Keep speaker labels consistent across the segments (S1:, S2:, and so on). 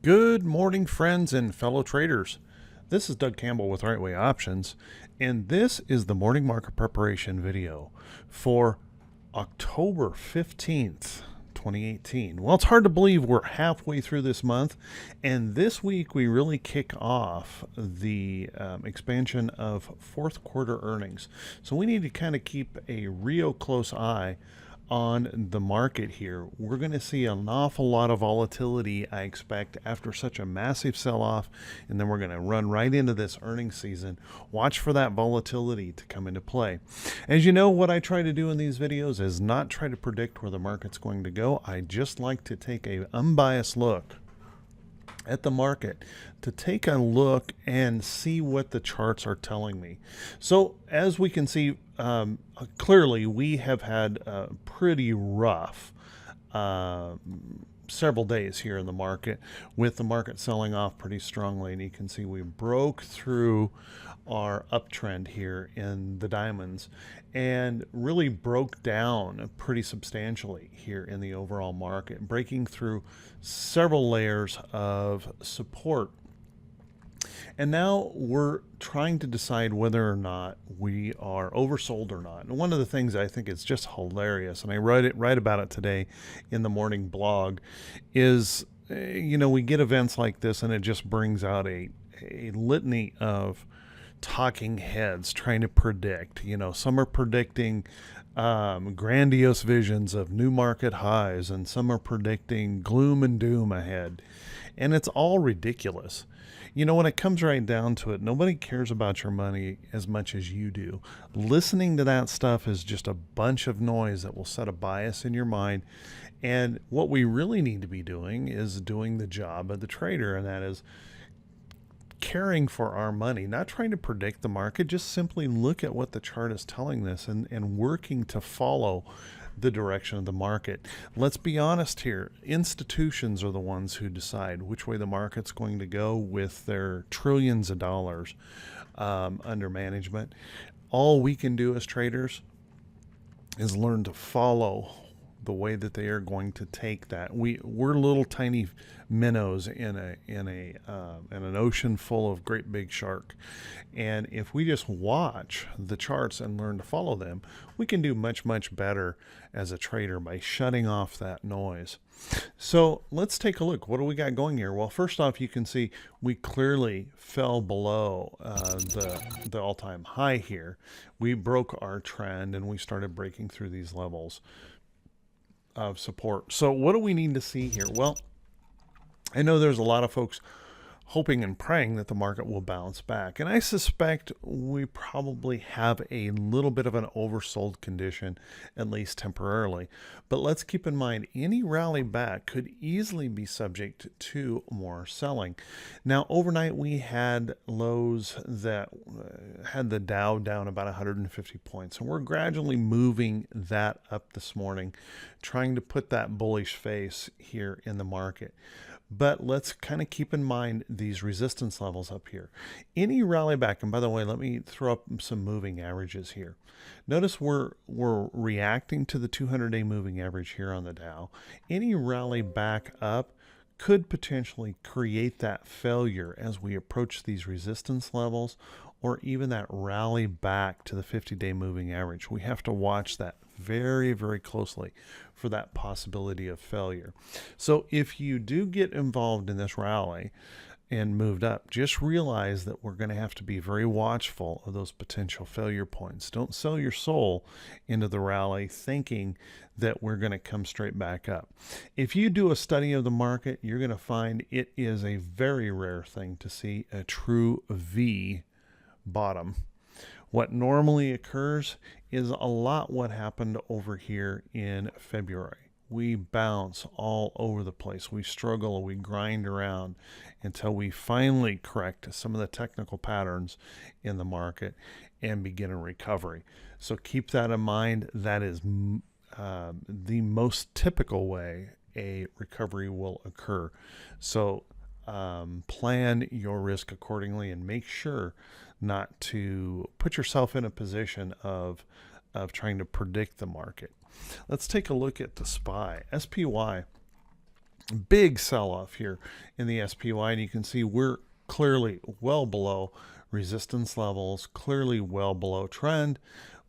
S1: Good morning, friends and fellow traders. This is Doug Campbell with Right Way Options, and this is the morning market preparation video for October 15th, 2018. Well, it's hard to believe we're halfway through this month, and this week we really kick off the expansion of fourth quarter earnings. So we need to kind of keep a real close eye on the market here. We're going to see an awful lot of volatility, I expect, after such a massive sell-off, and then we're going to run right into this earnings season. Watch for that volatility to come into play. As you know, what I try to do in these videos is not try to predict where the market's going to go. I just like to take an unbiased look at the market, to take a look and see what the charts are telling me. So as we can see, clearly we have had a pretty rough several days here in the market, with the market selling off pretty strongly, and you can see we broke through our uptrend here in the diamonds and really broke down pretty substantially here in the overall market, breaking through several layers of support. And now we're trying to decide whether or not we are oversold or not. And one of the things I think is just hilarious, and I write about it today in the morning blog, is we get events like this and it just brings out a litany of talking heads trying to predict. Some are predicting grandiose visions of new market highs, and some are predicting gloom and doom ahead. And it's all ridiculous. When it comes right down to it, nobody cares about your money as much as you do. Listening to that stuff is just a bunch of noise that will set a bias in your mind. And what we really need to be doing is doing the job of the trader, and that is caring for our money, not trying to predict the market, just simply look at what the chart is telling us and working to follow the direction of the market. Let's be honest here. Institutions are the ones who decide which way the market's going to go with their trillions of dollars under management. All we can do as traders is learn to follow the way that they are going to take that. We're little tiny minnows in an ocean full of great big shark, and if we just watch the charts and learn to follow them, we can do much better as a trader by shutting off that noise. So let's take a look. What do we got going here? Well, first off, you can see we clearly fell below the all-time high here. We broke our trend and we started breaking through these levels of support. So what do we need to see here? Well, I know there's a lot of folks hoping and praying that the market will bounce back, and I suspect we probably have a little bit of an oversold condition, at least temporarily. But let's keep in mind, any rally back could easily be subject to more selling. Now, overnight we had lows that had the Dow down about 150 points, and we're gradually moving that up this morning, trying to put that bullish face here in the market. But let's kind of keep in mind these resistance levels up here. Any rally back, and by the way, let me throw up some moving averages here. Notice we're reacting to the 200-day moving average here on the Dow. Any rally back up could potentially create that failure as we approach these resistance levels, or even that rally back to the 50-day moving average. We have to watch that very closely for that possibility of failure. So if you do get involved in this rally and moved up, just realize that we're going to have to be very watchful of those potential failure points. Don't sell your soul into the rally thinking that we're going to come straight back up. If you do a study of the market, you're going to find it is a very rare thing to see a true V bottom. What normally occurs is a lot what happened over here in February. We bounce all over the place. We struggle, we grind around until we finally correct some of the technical patterns in the market and begin a recovery. So keep that in mind. That is the most typical way a recovery will occur. So plan your risk accordingly and make sure not to put yourself in a position of trying to predict the market. Let's take a look at the SPY. SPY Big sell-off here in the SPY, and you can see we're clearly well below resistance levels, clearly well below trend.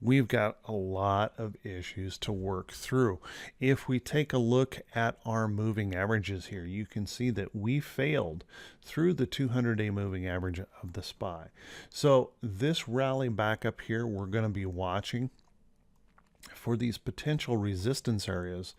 S1: We've got a lot of issues to work through. If we take a look at our moving averages here, you can see that we failed through the 200-day moving average of the SPY. So this rally back up here, we're going to be watching for these potential resistance areas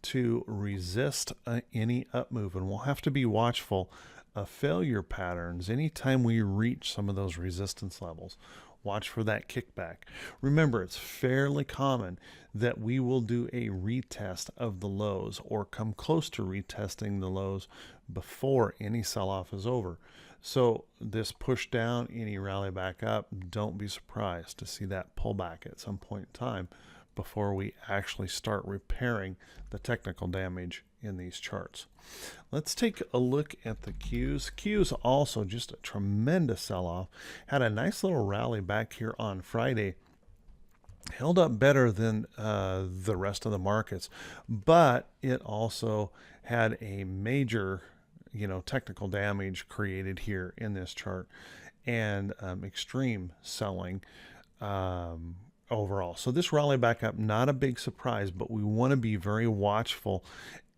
S1: to resist any up move, and we'll have to be watchful of failure patterns anytime we reach some of those resistance levels. Watch for that kickback. Remember, it's fairly common that we will do a retest of the lows or come close to retesting the lows before any sell-off is over. So this push down, any rally back up, don't be surprised to see that pullback at some point in time before we actually start repairing the technical damage in these charts. Let's take a look at the Qs. Qs also just a tremendous sell-off. Had a nice little rally back here on Friday. Held up better than the rest of the markets, but it also had a major, technical damage created here in this chart, and extreme selling overall. So this rally back up, not a big surprise, but we want to be very watchful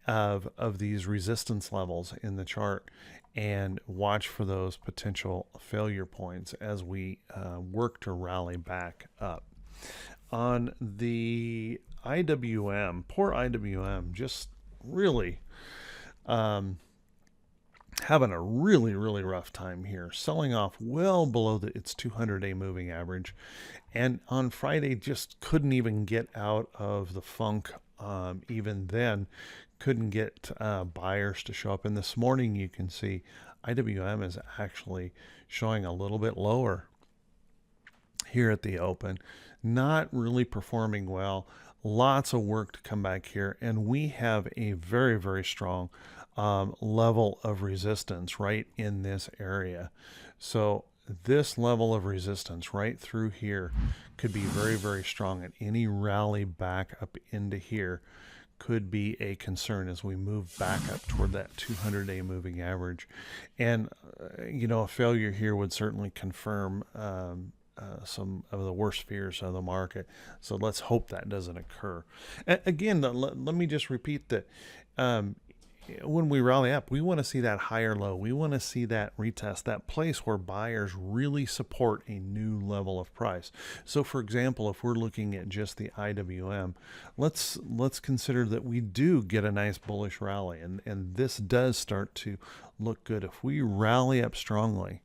S1: of these resistance levels in the chart and watch for those potential failure points as we work to rally back up. On the IWM, poor IWM, just really having a really rough time here, selling off well below its 200-day moving average, and on Friday just couldn't even get out of the funk. Even then, couldn't get buyers to show up. And this morning, you can see IWM is actually showing a little bit lower here at the open, not really performing well. Lots of work to come back here, and we have a very strong level of resistance right in this area. So this level of resistance right through here could be very strong, and any rally back up into here could be a concern as we move back up toward that 200-day moving average. And a failure here would certainly confirm some of the worst fears of the market. So let's hope that doesn't occur. Again, let me just repeat that when we rally up, we want to see that higher low. We want to see that retest, that place where buyers really support a new level of price. So for example, if we're looking at just the IWM, let's consider that we do get a nice bullish rally, and this does start to look good. If we rally up strongly,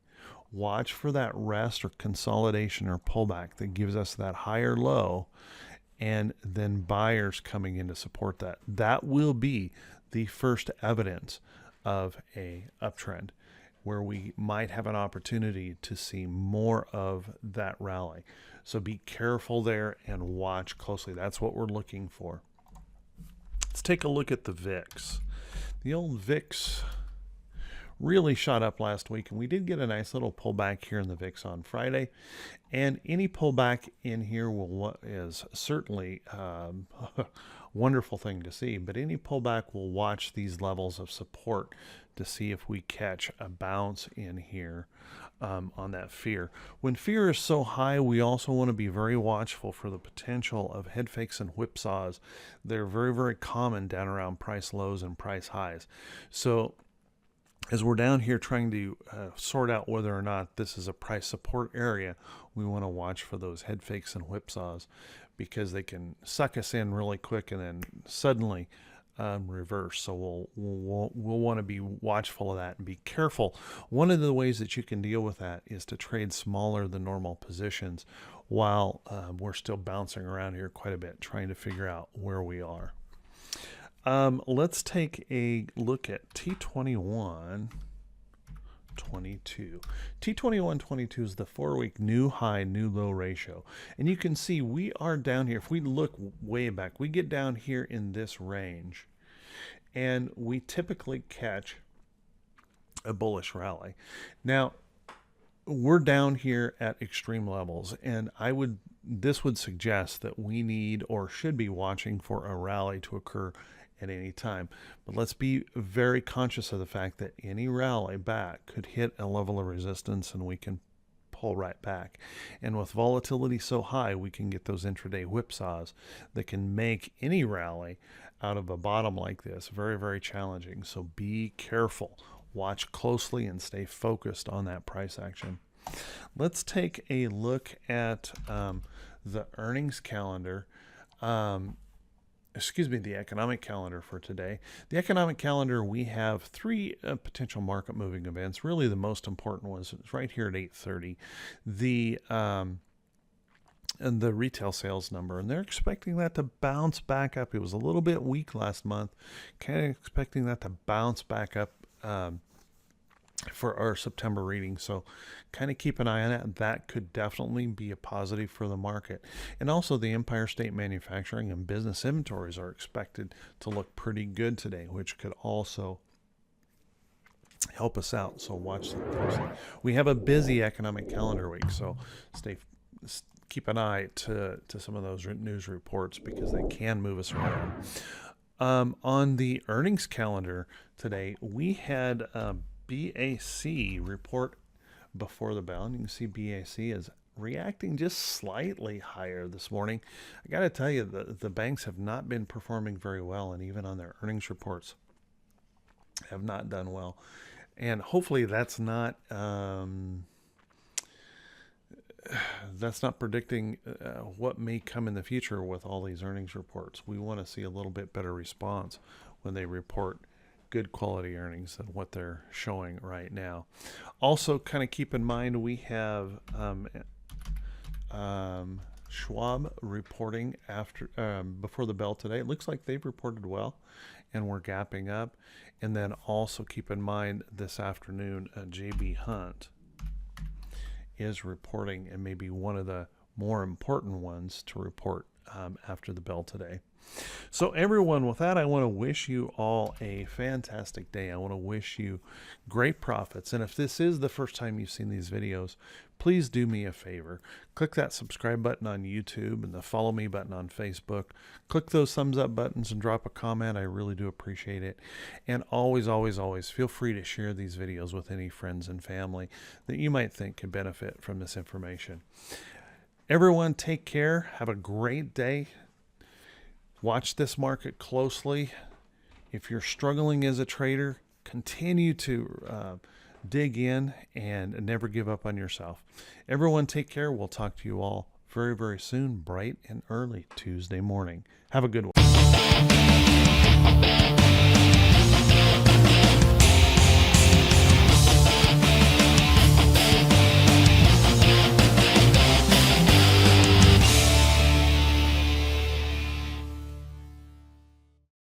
S1: watch for that rest or consolidation or pullback that gives us that higher low, and then buyers coming in to support that. That will be the first evidence of a uptrend where we might have an opportunity to see more of that rally. So be careful there and watch closely. That's what we're looking for. Let's take a look at the VIX. The old VIX really shot up last week, and we did get a nice little pullback here in the VIX on Friday. And any pullback in here is certainly wonderful thing to see, but any pullback will watch these levels of support to see if we catch a bounce in here on that fear. When fear is so high, we also want to be very watchful for the potential of head fakes and whipsaws. They're very common down around price lows and price highs. So as we're down here trying to sort out whether or not this is a price support area, we want to watch for those head fakes and whipsaws, because they can suck us in really quick and then suddenly reverse. So we'll want to be watchful of that and be careful. One of the ways that you can deal with that is to trade smaller than normal positions while we're still bouncing around here quite a bit, trying to figure out where we are. Let's take a look at T21.22. T21.22 is the 4-week new high, new low ratio. And you can see we are down here. If we look way back, we get down here in this range, and we typically catch a bullish rally. Now, we're down here at extreme levels, and this would suggest that we need or should be watching for a rally to occur at any time. But let's be very conscious of the fact that any rally back could hit a level of resistance and we can pull right back. And with volatility so high, we can get those intraday whipsaws that can make any rally out of a bottom like this very, very challenging. So be careful, watch closely, and stay focused on that price action. Let's take a look at the earnings calendar. The economic calendar for today. The economic calendar, we have three potential market moving events. Really, the most important one is right here at 8:30. And the retail sales number, and they're expecting that to bounce back up. It was a little bit weak last month, kind of expecting that to bounce back up for our September reading. So kind of keep an eye on it. That could definitely be a positive for the market. And also the Empire State Manufacturing and business inventories are expected to look pretty good today, which could also help us out. So watch them closely. We have a busy economic calendar week, so keep an eye to some of those news reports because they can move us around. On the earnings calendar today, we had BAC report before the bell, and you can see BAC is reacting just slightly higher this morning. I got to tell you, the banks have not been performing very well, and even on their earnings reports have not done well. And hopefully that's not predicting what may come in the future with all these earnings reports. We want to see a little bit better response when they report good quality earnings than what they're showing right now. Also, kind of keep in mind we have Schwab reporting before the bell today. It looks like they've reported well, and we're gapping up. And then also keep in mind this afternoon, JB Hunt is reporting, and maybe one of the more important ones to report after the bell today. So everyone, with that, I want to wish you all a fantastic day. I want to wish you great profits. And if this is the first time you've seen these videos, please do me a favor. Click that subscribe button on YouTube and the follow me button on Facebook. Click those thumbs up buttons and drop a comment. I really do appreciate it. And always, always, always feel free to share these videos with any friends and family that you might think could benefit from this information. Everyone, take care. Have a great day. Watch this market closely. If you're struggling as a trader, continue to dig in and never give up on yourself. Everyone, take care. We'll talk to you all very, very soon, bright and early Tuesday morning. Have a good one.